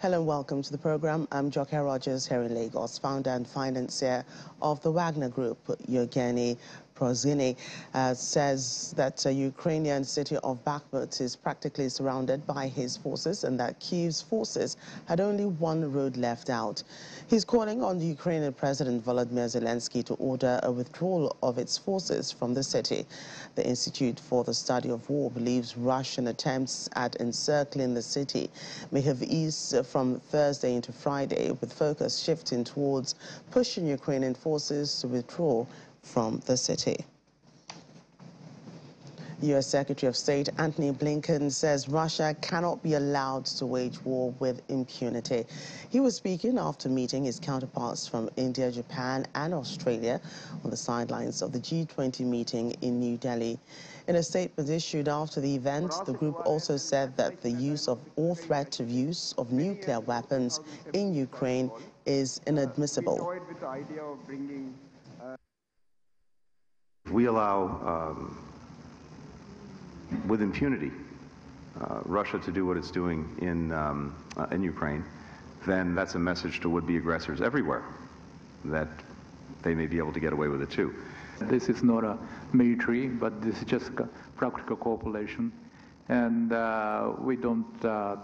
Hello and welcome to the program. I'm Joke Rogers here in Lagos, founder and financier of the Wagner Group. Yevgeny Prozhiny says that the Ukrainian city of Bakhmut is practically surrounded by his forces and that Kyiv's forces had only one road left out. He's calling on the Ukrainian President Volodymyr Zelensky to order a withdrawal of its forces from the city. The Institute for the Study of War believes Russian attempts at encircling the city may have eased from Thursday into Friday, with focus shifting towards pushing Ukrainian forces to withdraw from the city. U.S. Secretary of State Antony Blinken says Russia cannot be allowed to wage war with impunity. He was speaking after meeting his counterparts from India, Japan and Australia on the sidelines of the G20 meeting in New Delhi. In a statement issued after the event, the group also said that the use of or threat of use of nuclear weapons in Ukraine is inadmissible. We allow with impunity Russia to do what it's doing in Ukraine, then that's a message to would-be aggressors everywhere that they may be able to get away with it too. This is not a military, but this is just practical cooperation, and we don't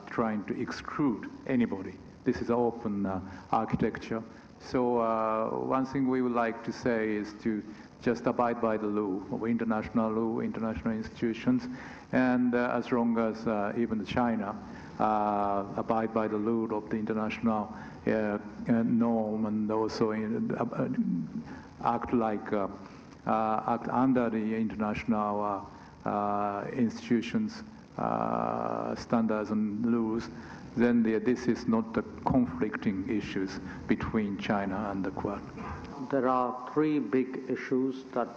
trying to exclude anybody. This is open architecture. So one thing we would like to say is to just abide by the law, international institutions, and as long as even China abide by the law of the international norm, and also act under the international institutions standards and laws, then this is not the conflicting issues between China and the Quad. There are three big issues that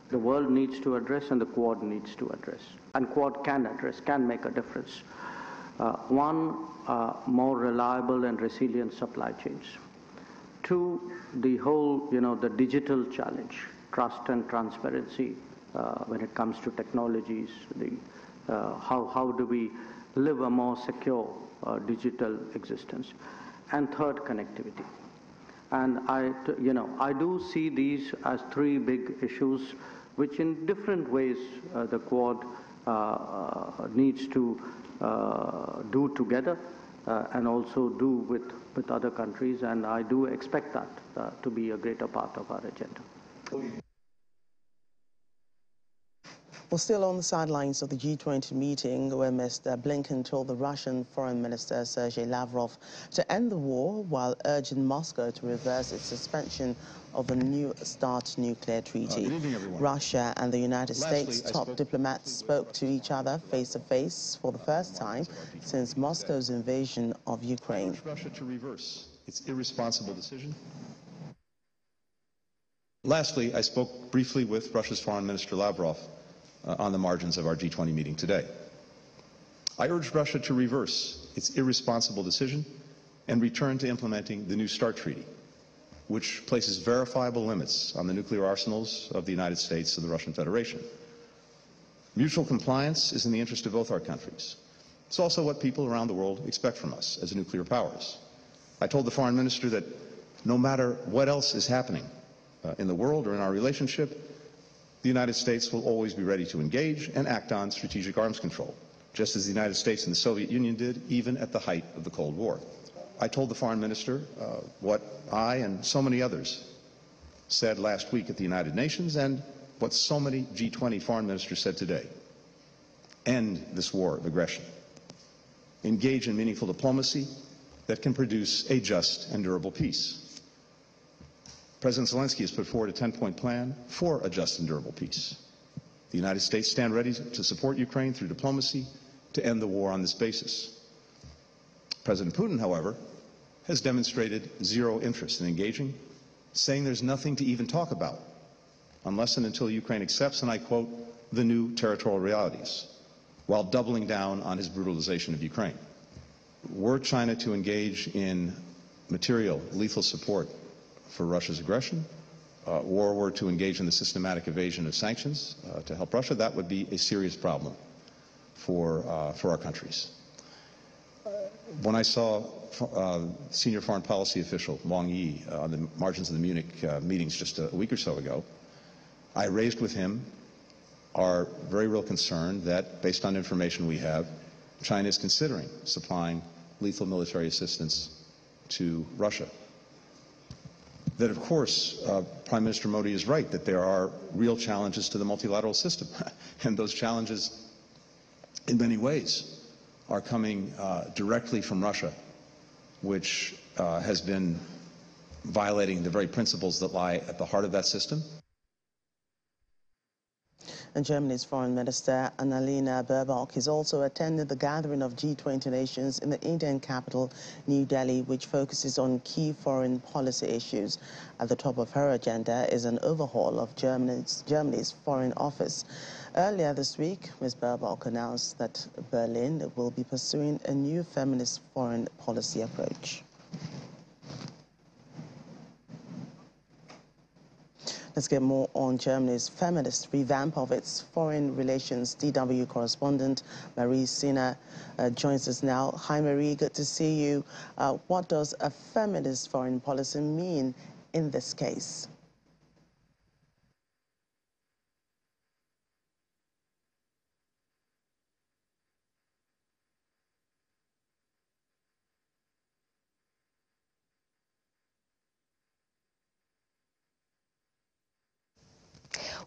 the world needs to address and the Quad needs to address. And Quad can make a difference. One, more reliable and resilient supply chains. Two, the whole, the digital challenge, trust and transparency when it comes to technologies. How do we live a more secure digital existence? And third, connectivity. And I do see these as three big issues, which in different ways the Quad needs to do together and also do with other countries. And I do expect that to be a greater part of our agenda. Well, still on the sidelines of the G20 meeting, where Mr. Blinken told the Russian Foreign Minister Sergei Lavrov to end the war while urging Moscow to reverse its suspension of the New START nuclear treaty. Russia and the United States top diplomats spoke to each other face-to-face for the first time since Moscow's invasion of Ukraine. Russia to reverse its irresponsible decision. Lastly, I spoke briefly with Russia's Foreign Minister Lavrov on the margins of our G20 meeting today. I urged Russia to reverse its irresponsible decision and return to implementing the New START Treaty, which places verifiable limits on the nuclear arsenals of the United States and the Russian Federation. Mutual compliance is in the interest of both our countries. It's also what people around the world expect from us as nuclear powers. I told the Foreign Minister that no matter what else is happening in the world or in our relationship, the United States will always be ready to engage and act on strategic arms control, just as the United States and the Soviet Union did even at the height of the Cold War. I told the Foreign Minister what I and so many others said last week at the United Nations and what so many G20 foreign ministers said today. End this war of aggression. Engage in meaningful diplomacy that can produce a just and durable peace. President Zelensky has put forward a 10-point plan for a just and durable peace. The United States stand ready to support Ukraine through diplomacy to end the war on this basis. President Putin, however, has demonstrated zero interest in engaging, saying there's nothing to even talk about unless and until Ukraine accepts, and I quote, the new territorial realities, while doubling down on his brutalization of Ukraine. Were China to engage in material, lethal support for Russia's aggression, or were to engage in the systematic evasion of sanctions to help Russia, that would be a serious problem for our countries. when I saw senior foreign policy official Wang Yi on the margins of the Munich meetings just a week or so ago, I raised with him our very real concern that, based on information we have, China is considering supplying lethal military assistance to Russia. That, of course, Prime Minister Modi is right that there are real challenges to the multilateral system, and those challenges, in many ways, are coming directly from Russia, which has been violating the very principles that lie at the heart of that system. And Germany's Foreign Minister Annalena Baerbock has also attended the gathering of G20 nations in the Indian capital, New Delhi, which focuses on key foreign policy issues. At the top of her agenda is an overhaul of Germany's Foreign Office. Earlier this week, Ms. Baerbock announced that Berlin will be pursuing a new feminist foreign policy approach. Let's get more on Germany's feminist revamp of its foreign relations. DW correspondent Marie Sina joins us now. Hi, Marie, good to see you. What does a feminist foreign policy mean in this case?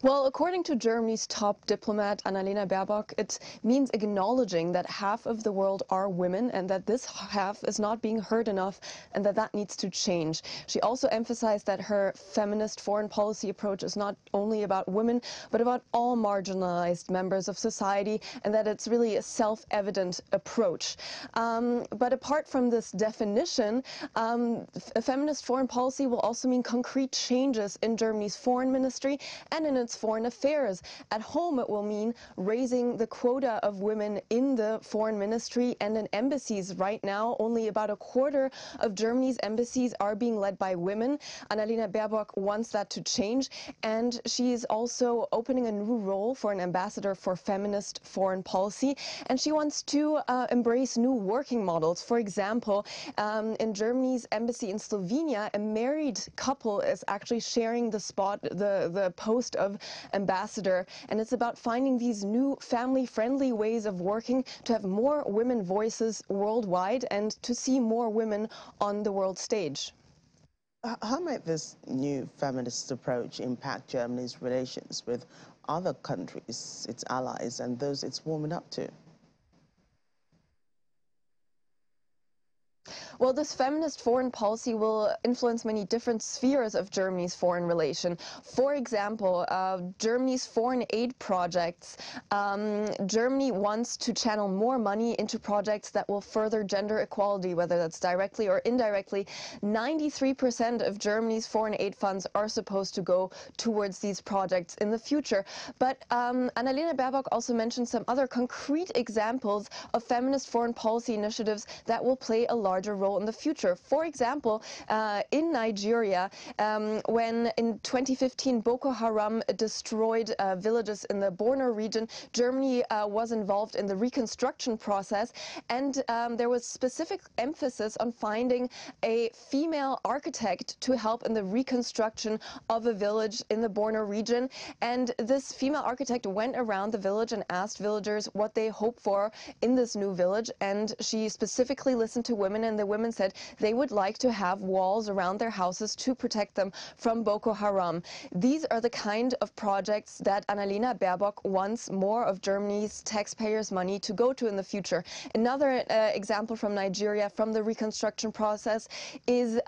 Well, according to Germany's top diplomat, Annalena Baerbock, it means acknowledging that half of the world are women and that this half is not being heard enough and that needs to change. She also emphasized that her feminist foreign policy approach is not only about women, but about all marginalized members of society, and that it's really a self-evident approach. But apart from this definition, a feminist foreign policy will also mean concrete changes in Germany's foreign ministry and in its foreign affairs. At home, it will mean raising the quota of women in the foreign ministry and in embassies. Right now, only about a quarter of Germany's embassies are being led by women. Annalena Baerbock wants that to change, and she is also opening a new role for an ambassador for feminist foreign policy, and she wants to embrace new working models. For example, in Germany's embassy in Slovenia, a married couple is actually sharing the spot, the post of ambassador, and it's about finding these new family-friendly ways of working to have more women voices worldwide and to see more women on the world stage. How might this new feminist approach impact Germany's relations with other countries, its allies, and those it's warming up to? Well, this feminist foreign policy will influence many different spheres of Germany's foreign relation. For example, Germany's foreign aid projects. Germany wants to channel more money into projects that will further gender equality, whether that's directly or indirectly. 93% of Germany's foreign aid funds are supposed to go towards these projects in the future. But Annalena Baerbock also mentioned some other concrete examples of feminist foreign policy initiatives that will play a larger role in the future. For example, in Nigeria, when in 2015 Boko Haram destroyed villages in the Borno region, Germany was involved in the reconstruction process, and there was specific emphasis on finding a female architect to help in the reconstruction of a village in the Borno region. And this female architect went around the village and asked villagers what they hope for in this new village, and she specifically listened to women, and the women said they would like to have walls around their houses to protect them from Boko Haram. These are the kind of projects that Annalena Baerbock wants more of Germany's taxpayers' money to go to in the future. Another example from Nigeria, from the reconstruction process, is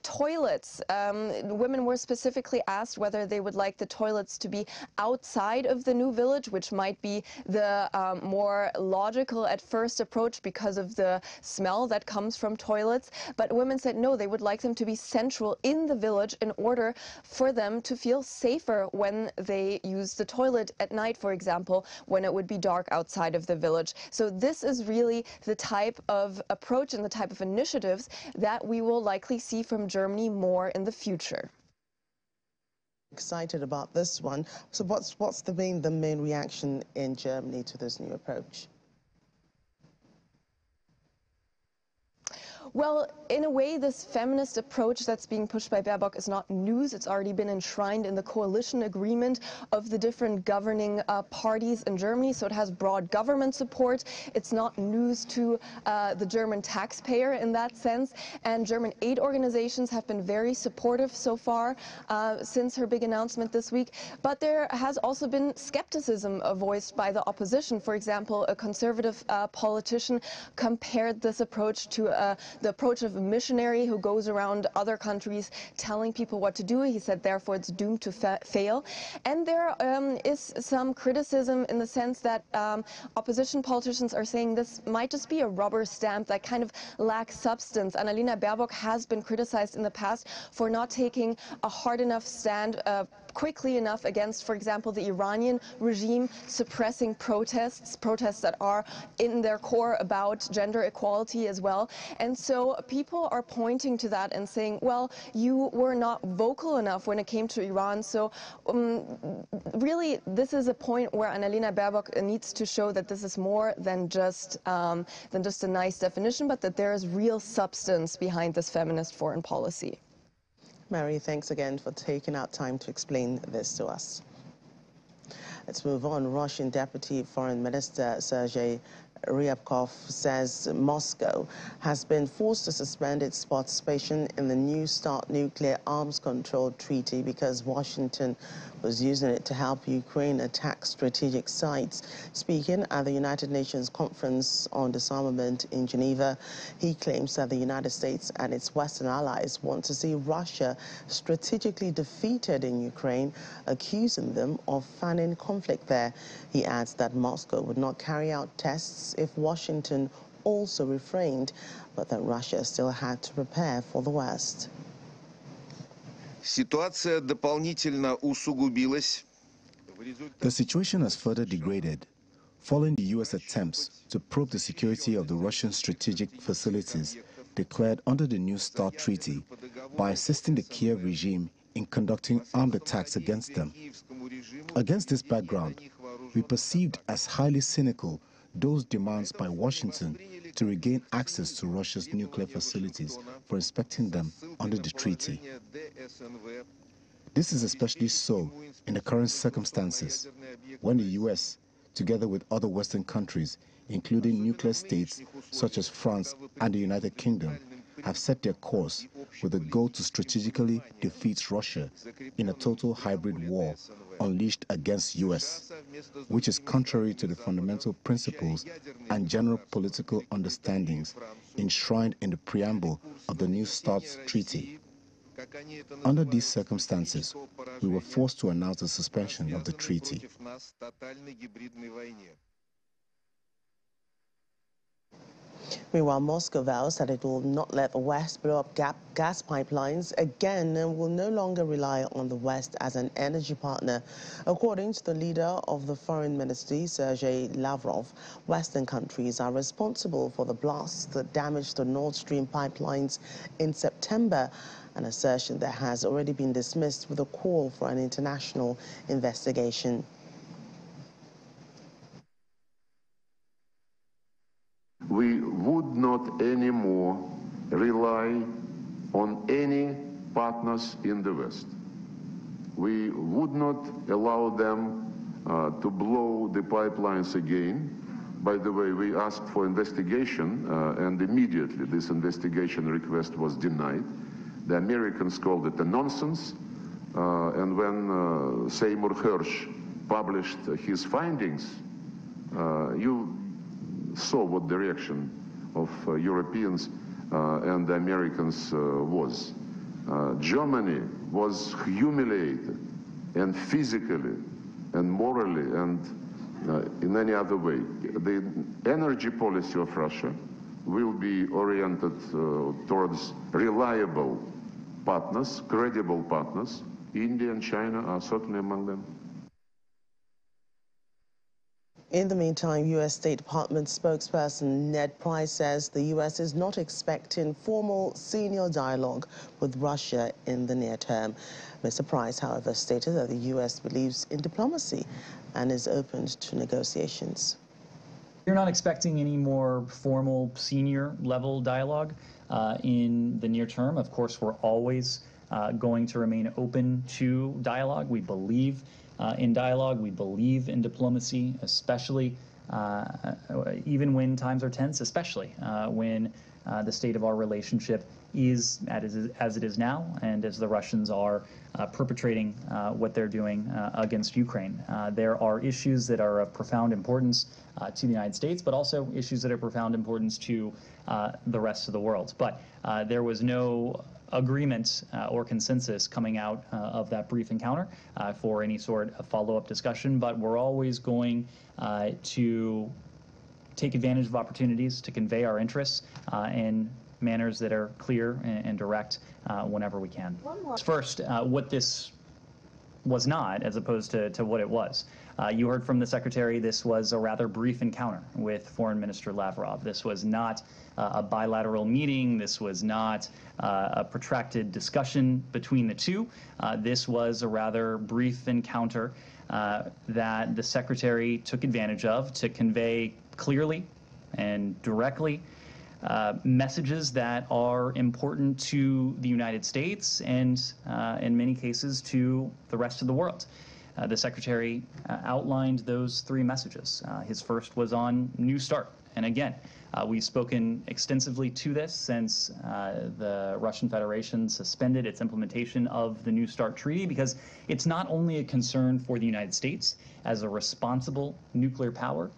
toilets. Women were specifically asked whether they would like the toilets to be outside of the new village, which might be the more logical at first approach because of the smell that comes from toilets. But women said no, they would like them to be central in the village in order for them to feel safer when they use the toilet at night, for example, when it would be dark outside of the village. So this is really the type of approach and the type of initiatives that we will likely see from Germany more in the future. Excited about this one. So what's the main reaction in Germany to this new approach? Well, in a way, this feminist approach that's being pushed by Baerbock is not news. It's already been enshrined in the coalition agreement of the different governing parties in Germany, so it has broad government support. It's not news to the German taxpayer in that sense, and German aid organizations have been very supportive so far since her big announcement this week. But there has also been skepticism voiced by the opposition. For example, a conservative politician compared this approach to the approach of a missionary who goes around other countries telling people what to do. He said, therefore, it's doomed to fail. And there is some criticism in the sense that opposition politicians are saying this might just be a rubber stamp that kind of lacks substance. Annalena Baerbock has been criticized in the past for not taking a hard enough stand quickly enough against, for example, the Iranian regime suppressing protests that are in their core about gender equality as well. And so people are pointing to that and saying, well, you were not vocal enough when it came to Iran. So really, this is a point where Annalena Baerbock needs to show that this is more than just a nice definition, but that there is real substance behind this feminist foreign policy. Mary, thanks again for taking out time to explain this to us. Let's move on. Russian Deputy Foreign Minister Sergei Ryabkov says Moscow has been forced to suspend its participation in the New START nuclear arms control treaty because Washington was using it to help Ukraine attack strategic sites. Speaking at the United Nations Conference on Disarmament in Geneva, he claims that the United States and its Western allies want to see Russia strategically defeated in Ukraine, accusing them of fanning conflict there. He adds that Moscow would not carry out tests if Washington also refrained, but that Russia still had to prepare for the worst. The situation has further degraded following the U.S. attempts to probe the security of the Russian strategic facilities declared under the New START treaty by assisting the Kiev regime in conducting armed attacks against them. Against this background, we perceived as highly cynical those demands by Washington to regain access to Russia's nuclear facilities for inspecting them under the treaty. This is especially so in the current circumstances, when the U.S., together with other Western countries, including nuclear states such as France and the United Kingdom, have set their course with the goal to strategically defeat Russia in a total hybrid war unleashed against U.S., which is contrary to the fundamental principles and general political understandings enshrined in the preamble of the New START treaty. Under these circumstances, we were forced to announce the suspension of the treaty. Meanwhile, Moscow vows that it will not let the West blow up gas pipelines again and will no longer rely on the West as an energy partner. According to the leader of the Foreign Ministry, Sergei Lavrov, Western countries are responsible for the blasts that damaged the Nord Stream pipelines in September, an assertion that has already been dismissed with a call for an international investigation. We would not anymore rely on any partners in the West. We would not allow them to blow the pipelines again. By the way, we asked for investigation, and immediately this investigation request was denied. The Americans called it a nonsense, and when Seymour Hersh published his findings, you saw what the reaction of Europeans and the Americans was. Germany was humiliated, and physically and morally and in any other way. The energy policy of Russia will be oriented towards reliable partners, credible partners. India and China are certainly among them. In the meantime, U.S. State Department spokesperson Ned Price says the U.S. is not expecting formal senior dialogue with Russia in the near term. Mr. Price, however, stated that the U.S. believes in diplomacy and is open to negotiations. We're not expecting any more formal senior level dialogue in the near term. Of course, we're always going to remain open to dialogue. We believe in dialogue. We believe in diplomacy, especially even when times are tense, especially when the state of our relationship is as it is now, and as the Russians are perpetrating what they're doing against Ukraine. There are issues that are of profound importance to the United States, but also issues that are of profound importance to the rest of the world. But there was no agreement or consensus coming out of that brief encounter for any sort of follow-up discussion, but we're always going to take advantage of opportunities to convey our interests in manners that are clear and direct whenever we can. First, what this was not, as opposed to what it was. You heard from the Secretary this was a rather brief encounter with Foreign Minister Lavrov. This was not a bilateral meeting. This was not a protracted discussion between the two. This was a rather brief encounter that the Secretary took advantage of to convey clearly and directly messages that are important to the United States and, in many cases, to the rest of the world. The Secretary outlined those three messages. His first was on New START. And again, we've spoken extensively to this since the Russian Federation suspended its implementation of the New START treaty, because it's not only a concern for the United States as a responsible nuclear power,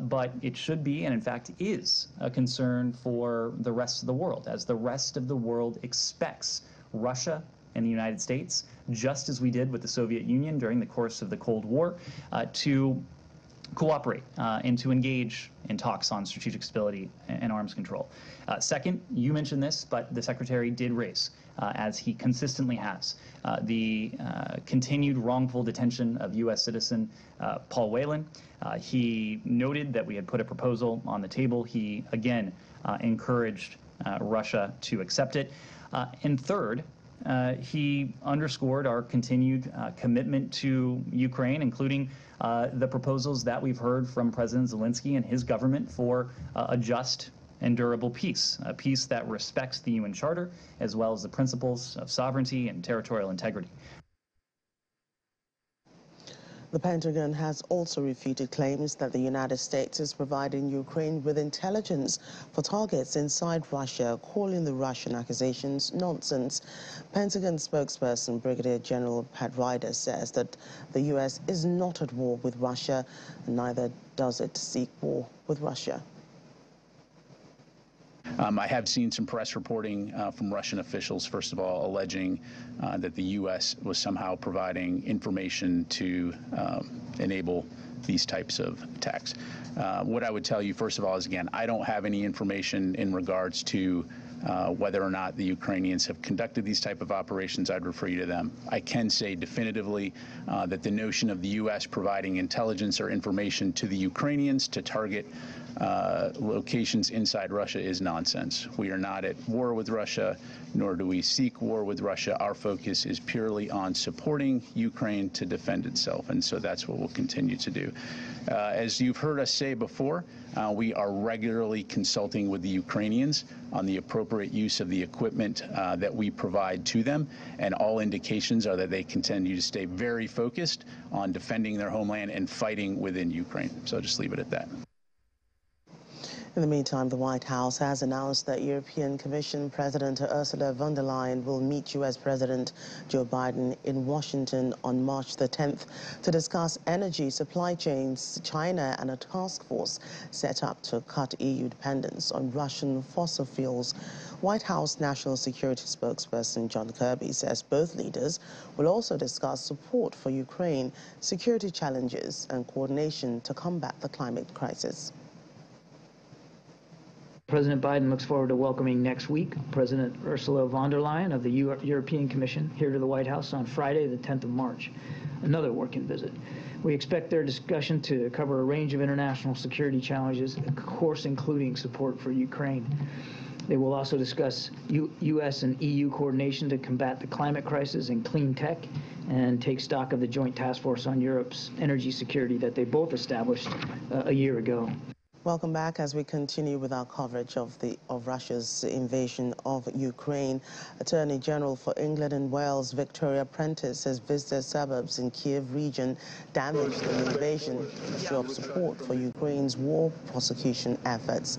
but it should be, and in fact is, a concern for the rest of the world, as the rest of the world expects Russia and the United States, just as we did with the Soviet Union during the course of the Cold War, to cooperate and to engage in talks on strategic stability and arms control. Second, you mentioned this, but the Secretary did raise, as he consistently has, the continued wrongful detention of U.S. citizen Paul Whelan. He noted that we had put a proposal on the table. He, again, encouraged Russia to accept it. And third, he underscored our continued commitment to Ukraine, including the proposals that we've heard from President Zelensky and his government for a just and durable peace, a peace that respects the UN Charter, as well as the principles of sovereignty and territorial integrity. The Pentagon has also refuted claims that the United States is providing Ukraine with intelligence for targets inside Russia, calling the Russian accusations nonsense. Pentagon spokesperson Brigadier General Pat Ryder says that the U.S. is not at war with Russia, and neither does it seek war with Russia. I have seen some press reporting from Russian officials, first of all, alleging that the U.S. was somehow providing information to enable these types of attacks. What I would tell you, first of all, is, again, I don't have any information in regards to whether or not the Ukrainians have conducted these type of operations. I'd refer you to them. I can say definitively that the notion of the U.S. providing intelligence or information to the Ukrainians to target locations inside Russia is nonsense. We are not at war with Russia, nor do we seek war with Russia. Our focus is purely on supporting Ukraine to defend itself, and so that's what we'll continue to do. As you've heard us say before, we are regularly consulting with the Ukrainians on the appropriate use of the equipment that we provide to them, and all indications are that they continue to stay very focused on defending their homeland and fighting within Ukraine. So I'll just leave it at that. In the meantime, the White House has announced that European Commission President Ursula von der Leyen will meet U.S. President Joe Biden in Washington on March the 10th to discuss energy supply chains, China, and a task force set up to cut EU dependence on Russian fossil fuels. White House National Security spokesperson John Kirby says both leaders will also discuss support for Ukraine, security challenges, and coordination to combat the climate crisis. President Biden looks forward to welcoming next week President Ursula von der Leyen of the European Commission here to the White House on Friday, the 10th of March, another working visit. We expect their discussion to cover a range of international security challenges, of course including support for Ukraine. They will also discuss U.S. and EU coordination to combat the climate crisis and clean tech, and take stock of the Joint Task Force on Europe's energy security that they both established a year ago. Welcome back as we continue with our coverage of Russia's invasion of Ukraine. Attorney General for England and Wales, Victoria Prentice, has visited suburbs in Kiev region damaged in the invasion to show support for Ukraine's war prosecution efforts.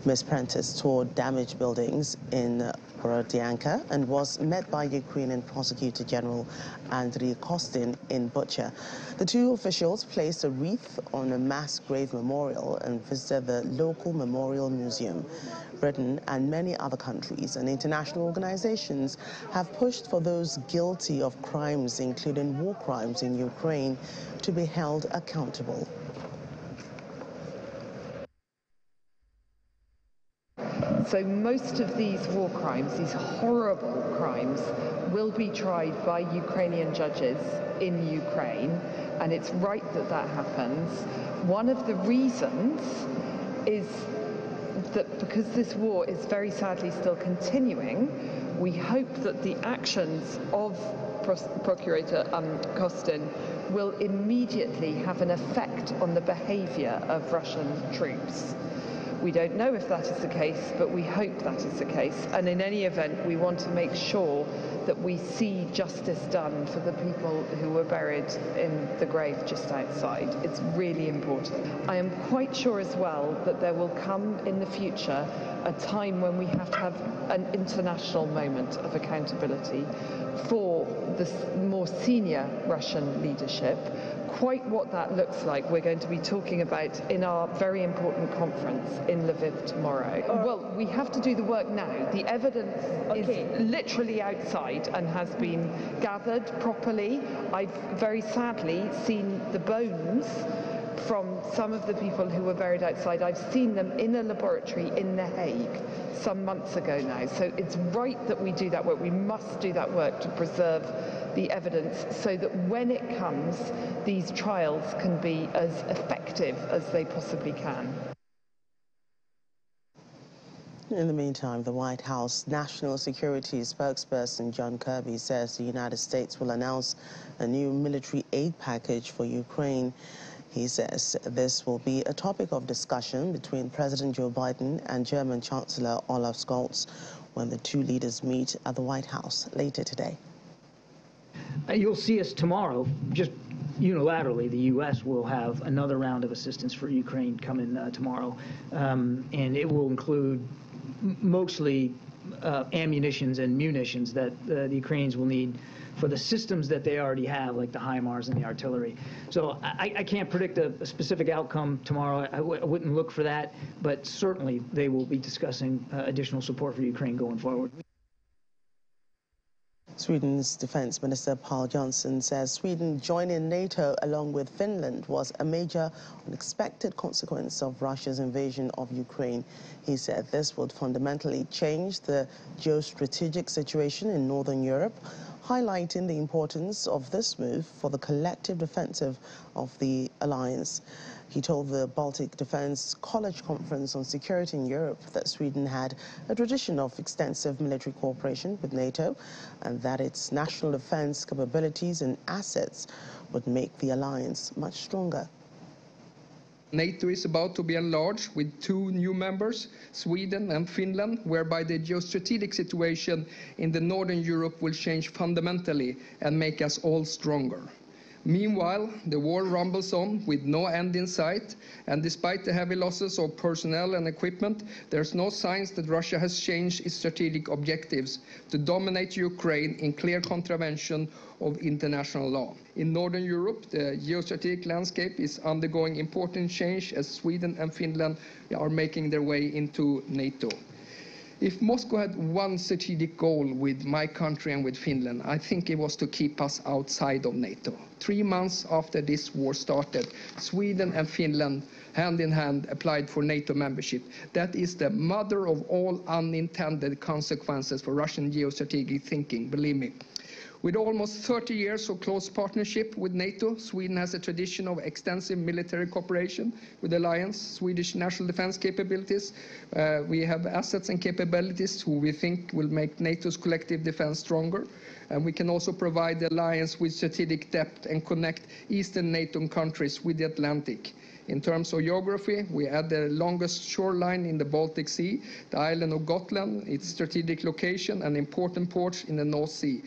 Ms. Prentice toured damaged buildings in Borodyanka and was met by Ukrainian Prosecutor General Andriy Kostin in Bucha. The two officials placed a wreath on a mass grave memorial and visited the local memorial museum. Britain and many other countries and international organizations have pushed for those guilty of crimes, including war crimes in Ukraine, to be held accountable. So most of these war crimes, these horrible crimes, will be tried by Ukrainian judges in Ukraine, and it's right that that happens. One of the reasons is that because this war is very sadly still continuing, we hope that the actions of Procurator Kostin will immediately have an effect on the behavior of Russian troops. We don't know if that is the case, but we hope that is the case. And in any event, we want to make sure that we see justice done for the people who were buried in the grave just outside. It's really important. I am quite sure as well that there will come in the future a time when we have to have an international moment of accountability for the more senior Russian leadership. Quite what that looks like we're going to be talking about in our very important conference in Lviv tomorrow. Well, we have to do the work now. The evidence is literally outside and has been gathered properly. I've very sadly seen the bones from some of the people who were buried outside. I've seen them in a laboratory in The Hague some months ago now. So it's right that we do that work. We must do that work to preserve the evidence so that when it comes, these trials can be as effective as they possibly can. In the meantime, the White House National Security spokesperson John Kirby says the United States will announce a new military aid package for Ukraine. He says this will be a topic of discussion between President Joe Biden and German Chancellor Olaf Scholz when the two leaders meet at the White House later today. You'll see us tomorrow, just unilaterally, the U.S. will have another round of assistance for Ukraine coming tomorrow, and it will include mostly ammunitions and munitions that the Ukrainians will need for the systems that they already have, like the HIMARS and the artillery. So I can't predict a specific outcome tomorrow. I wouldn't look for that, but certainly they will be discussing additional support for Ukraine going forward. Sweden's Defense Minister Paul Johnson says Sweden joining NATO along with Finland was a major unexpected consequence of Russia's invasion of Ukraine. He said this would fundamentally change the geostrategic situation in Northern Europe, highlighting the importance of this move for the collective defensive of the alliance. He told the Baltic Defense College Conference on Security in Europe that Sweden had a tradition of extensive military cooperation with NATO and that its national defense capabilities and assets would make the alliance much stronger. NATO is about to be enlarged with 2 new members, Sweden and Finland, whereby the geostrategic situation in the Northern Europe will change fundamentally and make us all stronger. Meanwhile, the war rumbles on with no end in sight, and despite the heavy losses of personnel and equipment, there's no signs that Russia has changed its strategic objectives to dominate Ukraine in clear contravention of international law. In Northern Europe, the geostrategic landscape is undergoing important change as Sweden and Finland are making their way into NATO. If Moscow had one strategic goal with my country and with Finland, I think it was to keep us outside of NATO. 3 months after this war started, Sweden and Finland, hand in hand, applied for NATO membership. That is the mother of all unintended consequences for Russian geostrategic thinking, believe me. With almost 30 years of close partnership with NATO, Sweden has a tradition of extensive military cooperation with the alliance, Swedish national defense capabilities. We have assets and capabilities who we think will make NATO's collective defense stronger. And we can also provide the alliance with strategic depth and connect eastern NATO countries with the Atlantic. In terms of geography, we add the longest shoreline in the Baltic Sea, the island of Gotland, its strategic location and important ports in the North Sea.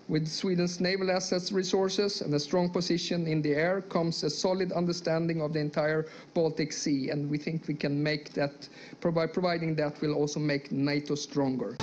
With Sweden's naval assets, resources, and a strong position in the air comes a solid understanding of the entire Baltic Sea, and we think we can make that, providing that will also make NATO stronger.